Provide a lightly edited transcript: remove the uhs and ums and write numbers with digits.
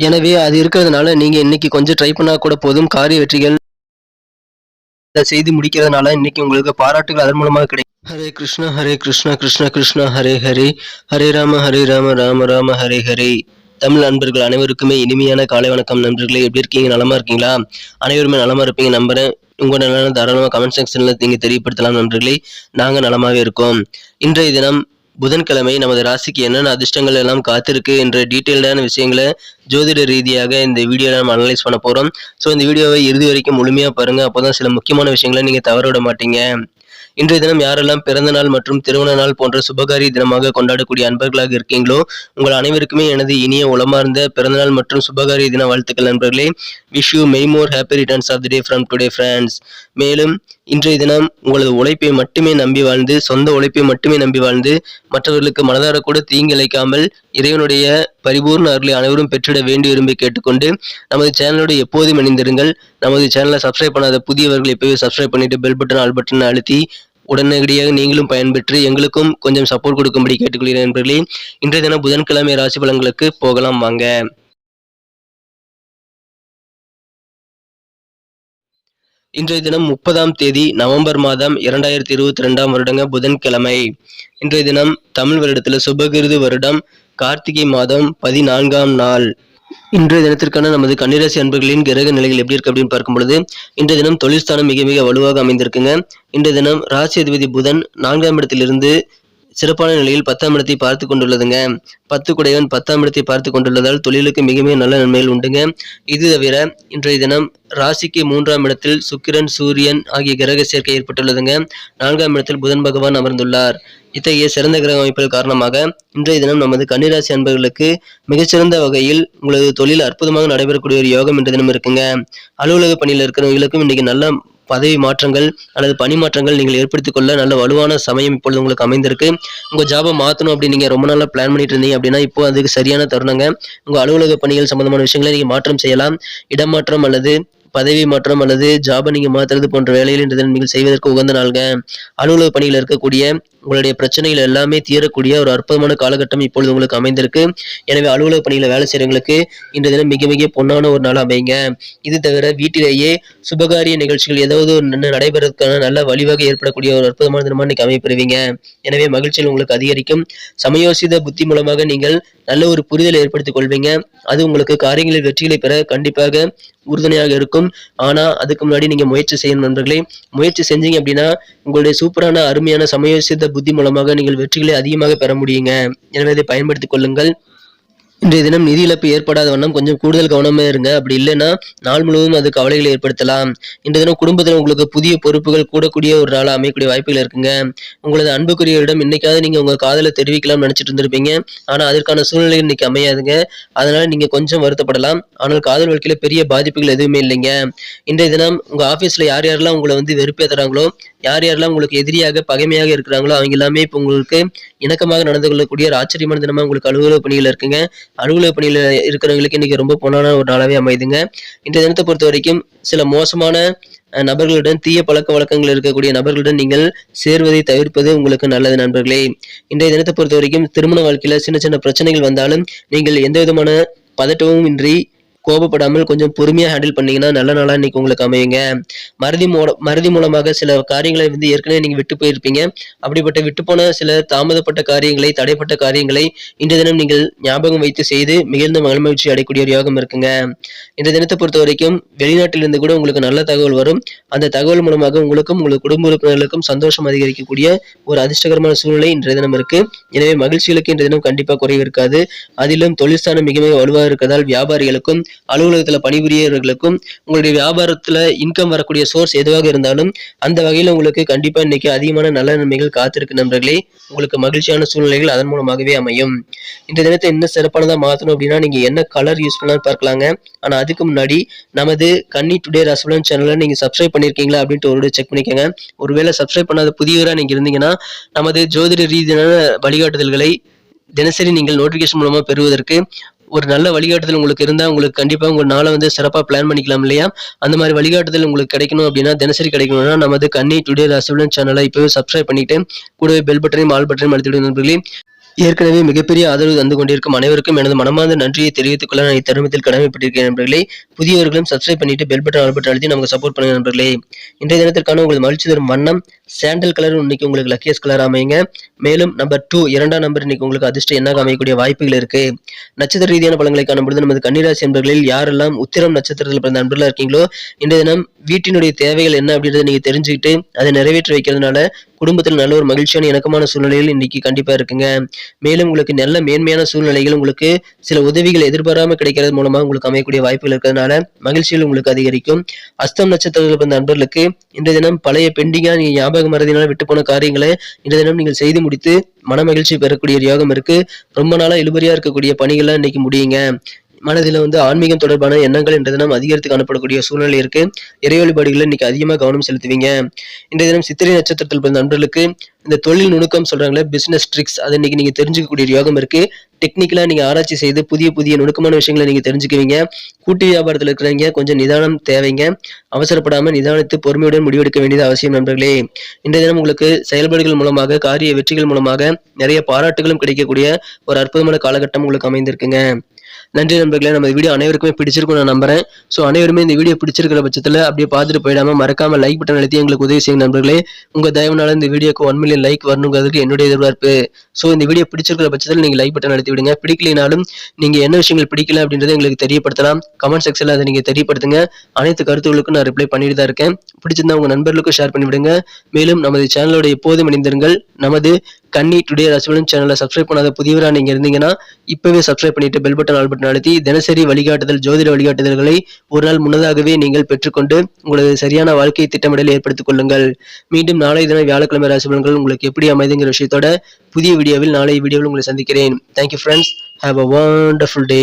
எனவே அது இருக்கிறதுனால நீங்க இன்னைக்கு கொஞ்சம் ட்ரை பண்ணா கூட போதும். காரிய வெற்றிகள் செய்து முடிக்கிறதுனால இன்னைக்கு உங்களுக்கு பாராட்டுகள் அதன் மூலமாக கிடைக்கும். ஹரே கிருஷ்ணா ஹரே கிருஷ்ணா கிருஷ்ண கிருஷ்ணா ஹரே ஹரே ஹரே ராம ராம ராம ஹரே ஹரே. தமிழ் நண்பர்கள் அனைவருக்குமே இனிமையான காலை வணக்கம் நண்பர்களே. எப்படி இருக்கீங்க? நலமா இருக்கீங்களா? அனைவருமே நலமா இருப்பீங்க நம்புறேன். உங்க நலன தாராளமாக கமெண்ட் செக்ஷன்ல நீங்க தெரியப்படுத்தலாம் நண்பர்களே. நாங்க நலமாவே இருக்கோம். இன்றைய தினம் புதன்கிழமை நமது ராசிக்கு என்னென்ன அதிர்ஷ்டங்கள் எல்லாம் காத்திருக்கு என்ற டீட்டெயில்டான விஷயங்களை ஜோதிட ரீதியாக இந்த வீடியோல நம்ம அனலைஸ் பண்ண போறோம். ஸோ இந்த வீடியோவை இறுதி வரைக்கும் முழுமையா பாருங்க. அப்போதான் சில முக்கியமான விஷயங்களை நீங்க தவற விட மாட்டீங்க. இன்றைய தினம் யாரெல்லாம் பிறந்த நாள் மற்றும் திருமண நாள் போன்ற சுபகாரிய தினமாக கொண்டாடக்கூடிய அன்பர்களாக இருக்கீங்களோ உங்கள் அனைவருக்குமே எனது இனிய உளமார்ந்த பிறந்தநாள் மற்றும் சுபகாரிய தின வாழ்த்துக்கள் நண்பர்களே. Wish you many more happy returns of the day from today friends. மேலும் இன்றைய தினம் உங்களது உழைப்பை மட்டுமே நம்பி வாழ்ந்து, சொந்த உழைப்பை மட்டுமே நம்பி வாழ்ந்து, மற்றவர்களுக்கு மனதார கூட தீங்கிழைக்காமல் இறைவனுடைய பரிபூர்ண அருளை அனைவரும் பெற்றிட வேண்டி விரும்பி கேட்டுக்கொண்டு நமது சேனலோடு எப்போதும் இணைந்திருங்கள். நமது சேனலை சப்ஸ்கிரைப் பண்ணாத புதியவர்கள் இப்போவே சப்ஸ்கிரைப் பண்ணிட்டு பெல் பட்டன் ஆல் பட்டன் அழுத்தி உடனடியாக நீங்களும் பயன்பெற்று எங்களுக்கும் கொஞ்சம் சப்போர்ட் கொடுக்கும்படி கேட்டுக்கொள்கிறேன் நண்பர்களே. இன்றைய தினம் புதன்கிழமை ராசி பலன்களுக்கு போகலாம் வாங்க. இன்றைய தினம் 30ஆம் தேதி நவம்பர் மாதம் 2022 வருடங்க புதன்கிழமை. இன்றைய தினம் தமிழ் வருடத்தில் சுபகிருது வருடம் கார்த்திகை மாதம் 14ஆம் நாள். இன்றைய தினத்திற்கான நமது கன்னிராசி அன்பர்களின் கிரக நிலைகள் எப்படி இருக்கு அப்படின்னு பார்க்கும் பொழுது இன்றைய தினம் தொழில் ஸ்தானம் மிக மிக வலுவாக அமைந்திருக்குங்க. இன்றைய தினம் ராசி அதிபதி புதன் 4ஆம் இடத்திலிருந்து சிறப்பான நிலையில் 10ஆம் இடத்தை பார்த்து கொண்டுள்ளதுங்க. 10 குடையவன் 10ஆம் இடத்தை பார்த்து கொண்டுள்ளதால் தொழிலுக்கு மிக மிக நல்ல நன்மைகள் உண்டுங்க. இது தவிர இன்றைய தினம் ராசிக்கு 3ஆம் இடத்தில் சுக்கிரன் சூரியன் ஆகிய கிரக சேர்க்கை ஏற்பட்டுள்ளதுங்க. 4ஆம் இடத்தில் புதன் பகவான் அமர்ந்துள்ளார். இத்தகைய சிறந்த கிரக அமைப்புகள் காரணமாக இன்றைய தினம் நமது கன்னிராசி அன்பர்களுக்கு மிகச்சிறந்த வகையில் உங்களது தொழில் அற்புதமாக நடைபெறக்கூடிய ஒரு யோகம் இன்றைய தினம் இருக்குங்க. அலுவலக பணியில் இருக்கிறவங்களுக்கும் இன்னைக்கு நல்ல பதவி மாற்றங்கள் அல்லது பணி மாற்றங்கள் நீங்கள் ஏற்படுத்திக் கொள்ள நல்ல வலுவான சமயம் இப்பொழுது உங்களுக்கு அமைந்திருக்கு. உங்க ஜாபை மாற்றணும் அப்படின்னு நீங்க ரொம்ப நாளா பிளான் பண்ணிட்டு இருந்தீங்க அப்படின்னா இப்போ அதுக்கு சரியான தருணங்க. உங்க அலுவலக பணிகள் சம்பந்தமான விஷயங்களை நீங்க மாற்றம் செய்யலாம். இடமாற்றம் அல்லது பதவி மாற்றம் அல்லது ஜாபை நீங்க மாற்றுறது போன்ற வேலைகள் இன்றைய தினம் நீங்கள் செய்வதற்கு உகந்த நாள்ங்க. அலுவலக பணியில் இருக்கக்கூடிய உங்களுடைய பிரச்சனைகள் எல்லாமே தீரக்கூடிய ஒரு அற்புதமான காலகட்டம் இப்பொழுது உங்களுக்கு அமைந்திருக்கு. எனவே அலுவலக பணியில வேலை செய்யறவங்களுக்கு இன்றைய தினம் மிக மிக பொன்னான ஒரு நாள் அமைங்க. இது தவிர வீட்டிலேயே சுபகாரிய நிகழ்ச்சிகள் ஏதாவது நடைபெறதுக்கான நல்ல வழிவகை ஏற்படக்கூடிய ஒரு அற்புதமான தினமா இன்னைக்கு அமைப்பெறுவீங்க. எனவே மகிழ்ச்சியில் உங்களுக்கு அதிகரிக்கும். சமயோசித புத்தி மூலமாக நீங்கள் நல்ல ஒரு புரிதலை ஏற்படுத்திக் கொள்வீங்க. அது உங்களுக்கு காரியங்களில் வெற்றிகளை பெற கண்டிப்பாக உறுதுணையாக இருக்கும். ஆனா அதுக்கு முன்னாடி நீங்க முயற்சி செய்யணும் நண்பர்களே. முயற்சி செஞ்சீங்க அப்படின்னா உங்களுடைய சூப்பரான அருமையான சமயோசித புத்தி மூலமாக நீங்கள் வெற்றிகளை அதிகமாக பெற முடியுங்க. எனவே அதை பயன்படுத்திக் கொள்ளுங்கள். இன்றைய தினம் நிதி இழப்பு ஏற்படாத வண்ணம் கொஞ்சம் கூடுதல் கவனமா இருங்க. அப்படி இல்லைன்னா நாள் முழுவதும் அது கவலைகளை ஏற்படுத்தலாம். இன்றைய தினம் குடும்பத்தில் உங்களுக்கு புதிய பொறுப்புகள் கூடக்கூடிய ஒரு நாளா அமையக்கூடிய வாய்ப்புகள் இருக்குங்க. உங்களது அன்புக்குரியவரிடம் இன்னைக்காவது நீங்க உங்க காதலை தெரிவிக்கலாம்னு நினைச்சிட்டு இருந்திருப்பீங்க. ஆனா அதற்கான சூழ்நிலை இன்னைக்கு அமையாதுங்க. அதனால நீங்க கொஞ்சம் வருத்தப்படலாம். ஆனால் காதல் வாழ்க்கையில பெரிய பாதிப்புகள் எதுவுமே இல்லைங்க. இன்றைய தினம் உங்க ஆபீஸ்ல யார் யாரெல்லாம் உங்களை வெறுப்பேத்துறாங்களோ, யார் யாரெல்லாம் உங்களுக்கு எதிரியாக பகைமையாக இருக்கிறாங்களோ அவங்க எல்லாமே இப்போ உங்களுக்கு இணக்கமாக நடந்து கொள்ளக்கூடிய ஒரு ஆச்சரியமான தினமா உங்களுக்கு அலுவலக பணிகள் இருக்குங்க. அலுவலக பணியில இருக்கிறவங்களுக்கு இன்னைக்கு ரொம்ப பொன்னான ஒரு நாளாவே அமைதுங்க. இன்றைய தினத்தை பொறுத்த வரைக்கும் சில மோசமான நபர்களுடன் தீய பழக்க வழக்கங்கள் இருக்கக்கூடிய நபர்களுடன் நீங்கள் சேர்வதை தவிர்ப்பது உங்களுக்கு நல்லது நண்பர்களே. இன்றைய தினத்தை பொறுத்த வரைக்கும் திருமண வாழ்க்கையில சின்ன சின்ன பிரச்சனைகள் வந்தாலும் நீங்கள் எந்த விதமான பதட்டமும் இன்றி கோபப்படாமல் கொஞ்சம் பொறுமையா ஹேண்டில் பண்ணீங்கன்னா நல்ல நாளா இன்னைக்கு உங்களுக்கு அமையுங்க. மறதி மூலமாக சில காரியங்களை ஏற்கனவே நீங்க விட்டு போயிருப்பீங்க. அப்படிப்பட்ட விட்டு போன சில தாமதப்பட்ட காரியங்களை, தடைப்பட்ட காரியங்களை இன்றைய தினம் நீங்கள் ஞாபகம் வைத்து செய்து மிகுந்த மகிழ்ச்சி அடையக்கூடிய ஒரு யோகம் இருக்குங்க. இந்த தினத்தை பொறுத்த வரைக்கும் வெளிநாட்டிலிருந்து கூட உங்களுக்கு நல்ல தகவல் வரும். அந்த தகவல் மூலமாக உங்களுக்கும் உங்களது குடும்ப உறுப்பினர்களுக்கும் சந்தோஷம் அதிகரிக்கக்கூடிய ஒரு அதிர்ஷ்டகரமான சூழ்நிலை இன்றைய தினம் இருக்கு. எனவே மகிழ்ச்சிகளுக்கு இன்றைய தினம் கண்டிப்பா குறைவு இருக்காது. அதிலும் தொழில்ஸ்தானம் மிக மிக வலுவாக இருக்கிறதால் வியாபாரிகளுக்கும் அலுவலகத்துல பணிபுரியவர்களுக்கும் உங்களுடைய வியாபாரத்துல இன்கம் வரக்கூடிய சோர்ஸ் எதுவாக இருந்தாலும் அந்த வகையில உங்களுக்கு கண்டிப்பா இன்னைக்கு அதிகமான நல்ல நன்மைகள் காத்திருக்கு நண்பர்களே. உங்களுக்கு மகிழ்ச்சியான சூழ்நிலைகள் அதன் மூலமாகவே அமையும். இந்த தினத்தை இன்னும் சிறப்பானதா மாத்தணும் அப்படின்னா நீங்க என்ன கலர் யூஸ் பண்ணலாம் பார்க்கலாங்க. ஆனா அதுக்கு முன்னாடி நமது கன்னி டுடே ராசிபலன் சேனலை நீங்க சப்ஸ்கிரைப் பண்ணிருக்கீங்களா அப்படின்ட்டு ஒரு செக் பண்ணிக்கோங்க. ஒருவேளை சப்ஸ்கிரைப் பண்ணாத புதியவரா நீங்க இருந்தீங்கன்னா நமது ஜோதிட ரீதியான வழிகாட்டுதல்களை தினசரி நீங்கள் நோட்டிபிகேஷன் மூலமா பெறுவதற்கு ஒரு நல்ல வழிகாட்டுதல் உங்களுக்கு இருந்தா உங்களுக்கு கண்டிப்பா உங்க நாளை சிறப்பா பிளான் பண்ணிக்கலாம் இல்லையா? அந்த மாதிரி வழிகாட்டுதல் உங்களுக்கு கிடைக்கணும் அப்படின்னா தினசரி கிடைக்கணும்னா நமது கன்னி டுடே ராசிபலன் சேனலை இப்பவே சப்ஸ்கிரைப் பண்ணிட்டு கூடவே பெல் பட்டனையும் ஆல் பட்டனையும் அழுத்திவிடுங்க நண்பர்களே. ஏற்கனவே மிகப்பெரிய ஆதரவு தந்து கொண்டிருக்கும் அனைவருக்கும் எனது மனமார்ந்த நன்றியை தெரிவித்துக் கொள்ள நான் இத்தருணத்தில் கடமைப்பட்டிருக்கிறேன் நண்பர்களே. புதியவர்களும் சப்ஸ்கிரைப் பண்ணிட்டு பெல் பட்டன் ஆல் பட்டன் அழுத்தி நமக்கு சப்போர்ட் பண்ணுங்க நண்பர்களே. இன்றைய தினத்திற்கான உங்களுக்கு மகிழ்ச்சி தரும் வண்ணம் சாண்டல் கலர் இன்னைக்கு உங்களுக்கு லக்கியஸ்ட் கலர் அமையுங்க. மேலும் நம்பர் 2 இரண்டாம் நம்பர் இன்னைக்கு உங்களுக்கு அதிர்ஷ்ட எண்ணாக அமையக்கூடிய வாய்ப்புகள் இருக்கு. நட்சத்திர ரீதியான பலன்களை காணும்பொழுது நமது கன்னிராசி நண்பர்களில் யாரெல்லாம் உத்திரம் நட்சத்திரத்தில் பிறந்த நண்பர்களா இருக்கீங்களோ இன்றைய தினம் வீட்டினுடைய தேவைகள் என்ன அப்படின்றத நீங்க தெரிஞ்சுக்கிட்டு அதை நிறைவேற்றி வைக்கிறதுனால குடும்பத்தில் நல்ல ஒரு மகிழ்ச்சியான இணக்கமான சூழ்நிலைகள் இன்னைக்கு கண்டிப்பா இருக்குங்க. மேலும் உங்களுக்கு நல்ல மேன்மையான சூழ்நிலைகள் உங்களுக்கு சில உதவிகள் எதிர்பாராம கிடைக்கிறது மூலமா உங்களுக்கு அமையக்கூடிய வாய்ப்புகள் இருக்கிறதுனால மகிழ்ச்சிகள் உங்களுக்கு அதிகரிக்கும். அஸ்தம் நட்சத்திரத்தில் பிறந்த நண்பர்களுக்கு இன்றைய தினம் பழைய பெண்டிங்கா நீங்க ஞாபக மறதியினால் விட்டு போன காரியங்களை இன்றைய தினம் நீங்கள் செய்து முடித்து மன மகிழ்ச்சி பெறக்கூடிய ஒரு யோகம் இருக்கு. ரொம்ப நாளா இழுபறியா இருக்கக்கூடிய பணிகள்லாம் இன்னைக்கு முடியுங்க. மனதில் ஆன்மீகம் தொடர்பான எண்ணங்கள் இன்றைய தினம் அதிகரித்து காணப்படக்கூடிய சூழ்நிலை இருக்கு. இறை வழிபாடுகளில் இன்னைக்கு அதிகமா கவனம் செலுத்துவீங்க. இன்றைய தினம் சித்திரை நட்சத்திரத்தில் பிறந்த நண்பர்களுக்கு இந்த தொழில் நுணுக்கம் சொல்றாங்களே பிசினஸ் ட்ரிக்ஸ் அதை இன்னைக்கு நீங்க தெரிஞ்சுக்கக்கூடிய யோகம் இருக்கு. டெக்னிக்கலா நீங்க ஆராய்ச்சி செய்து புதிய புதிய நுணுக்கமான விஷயங்களை நீங்க தெரிஞ்சுக்குவீங்க. கூட்டு வியாபாரத்தில் இருக்கிறவங்க கொஞ்சம் நிதானம் தேவைங்க. அவசரப்படாம நிதானித்து பொறுமையுடன் முடிவெடுக்க வேண்டியது அவசியம் நண்பர்களே. இன்றைய தினம் உங்களுக்கு செயல்பாடுகள் மூலமாக காரிய வெற்றிகள் மூலமாக நிறைய பாராட்டுகளும் கிடைக்கக்கூடிய ஒரு அற்புதமான காலகட்டம் உங்களுக்கு அமைந்திருக்குங்க. நன்றி நண்பர்களே. நம்ம வீடியோ அனைவருக்குமே பிடிச்சிருக்கும் நான் நம்புறேன். ஸோ அனைவருமே இந்த வீடியோ பிடிச்சிருக்கிற பட்சத்தில் அப்படியே பார்த்துட்டு போயிடாம மறக்காம லைக் பட்டன் அழுத்தி எங்களுக்கு உதவி செய்யுங்க நண்பர்களே. உங்க தயவுனால இந்த வீடியோக்கு 1 மில்லியன் லைக் வரணுங்கிறதுக்கு என்னுடைய எதிர்பார்ப்பு. ஸோ இந்த வீடியோ பிடிச்சிருக்கிற பட்சத்தில் நீங்க லைக் பட்டன் அழுத்தி விடுங்க. பிடிக்கலைனாலும் நீங்க என்ன விஷயங்கள் பிடிக்கல அப்படின்றத எங்களுக்கு தெரியப்படுத்தலாம். கமெண்ட் செக்ஷன்ல அதை நீங்க தெரியப்படுத்துங்க. அனைத்து கருத்துக்களுக்கும் நான் ரிப்ளை பண்ணிட்டு தான் இருக்கேன். பிடிச்சிருந்தா உங்க நண்பர்களுக்கும் ஷேர் பண்ணி விடுங்க. மேலும் நமது சேனலோட எப்போதும் இணைந்திருங்கள். நமது கன்னி டுடே ராசிபலன் சேனலை சப்ஸ்கிரைப் பண்ணாத புதியவரா நீங்க இருந்தீங்கன்னா இப்பவே சப்ஸ்கிரைப் பண்ணிட்டு பெல் பட்டன் ஆல் பட்டன் அழுத்தி தினசரி வழிகாட்டுதல் ஜோதிட வழிகாட்டுதல்களை ஒரு நாள் முன்னதாகவே நீங்கள் பெற்றுக்கொண்டு உங்களது சரியான வாழ்க்கை திட்டமிடலை ஏற்படுத்திக் கொள்ளுங்கள். மீண்டும் நாளை தினம் வியாழக்கிழமை ராசி பலன்கள் உங்களுக்கு எப்படி அமைதுங்கிற விஷயத்தோட புதிய வீடியோவில் நாளை வீடியோவில் உங்களை சந்திக்கிறேன். Thank you friends. Have a wonderful day.